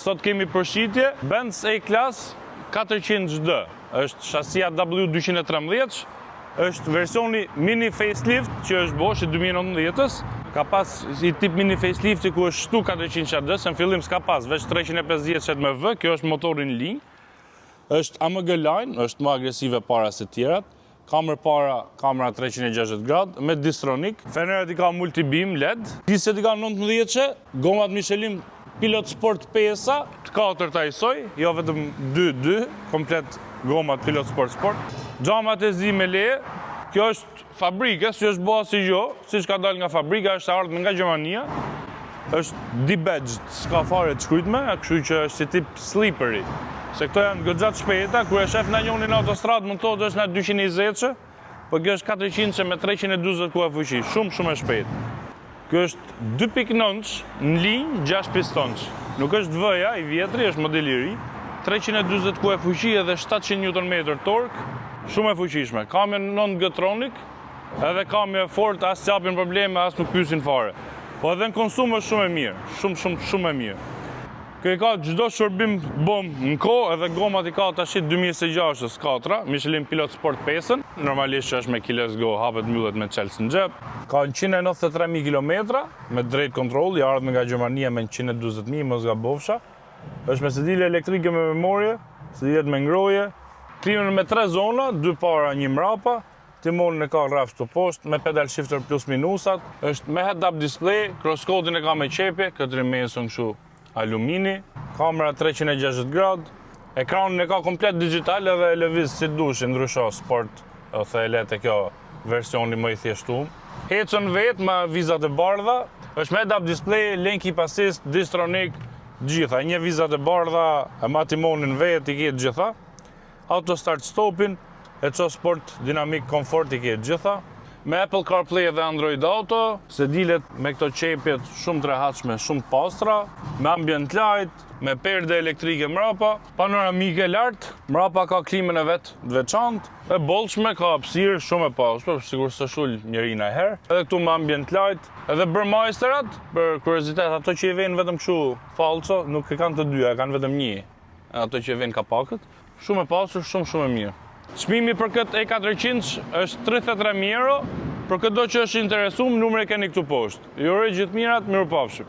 Sot kemi përshitje Benz E-Class 400D. Është shasia W213, është versioni mini facelift që është bosh i 2019-s. Ka pas i tip mini facelifti ku është shtu 400D, se në fillim s'ka pas, veç 350 ZMV, kjo është motorin linj. Është AMG line, është më agresive para se tjerat. Kamer para, kamera 360 gradë, me Distronic. Feneret i ka multi-beam LED. Diset i ka 19, gomat Michelin Pilot Sport PSA, të katërta isoj, jo vetëm 2-2, komplet gomat Pilot Sport. Xhamat e zi me leje, kjo është fabrike, si është bëha si gjo, si që ka dal nga fabrika, është ardhur nga Gjermania, është debadged, s'ka fare të shkrytme, kështu që është si tip sleeperi. Se këto janë gëxhat shpejta, kur e shef nga njoni në autostradë, më thotë është nga 220, po kjo është 400 me 340 ku e fuqi, shumë e shpejt. Kjo është 2.9 në linjë, 6 pistonç. Nuk është V-ja, i vjetri, është model i ri. 340 ku e fuqi edhe 700 Nm torque, shumë e fuqishme. Kamja 9 G-tronic, edhe kamja fort, as s'japin probleme, as nuk pyesin fare. Po edhe në konsum është shumë e mirë, shumë e mirë. Kjo i ka çdo shërbim bom në kohë, edhe gomat i ka tash 2006-s 4, Michelin Pilot Sport 5, normalisht që është me keyless go, hapet mbyllet me çelës në xhep. Ka 193.000 km me drejt kontroll, i ardhur nga Gjermania me 140.000, mos gabofsha. Është me sedile elektrike me memorie, sedilet me ngroje, klimën me 3 zona, 2 para, 1 mrapa. Timonin e ka rrafsh të poshtë, me pedal shifter plus minusat. Është me head-up display, cross-code-in e ka me qepje, këtë rimesën kështu alumini, kamera 360 gradë, ekranin e ka komplet digital edhe e lëviz si dush, i ndrysho sport, ose e lete kjo versioni më i thjeshtum. Hecën vetë me vizat e bardha, është me head-up display, lane keep assist, Distronic, gjitha. Një vizat e bardha, e ma timonin vetë, i kjetë gjitha. Auto start stopin, e qo sport, dynamic, comfort, i kjetë gjitha. Me Apple CarPlay dhe Android Auto, sedilet me këto qepjet shumë të rehatshme, shumë pastra, me ambient light, me perde elektrike mrapa, panoramike lartë, mrapa ka klimën e vetë të veçantë, e bollshme, ka hapësirë shumë e pasur, sigur së shul njërina e herë. Edhe këtu me ambient light, edhe Burmeisterat, për kuriozitet, ato që i vejnë vetëm kështu falco, nuk e kanë të dyja, kanë vetëm një, ato që i vejnë kapakët, shumë e pasur, shumë e mirë. Çmimi për këtë E400 është 33.000 euro, për këto që është interesum, numre keni këtu poshtë. Ju uroj gjithë mirat, mirupafshim.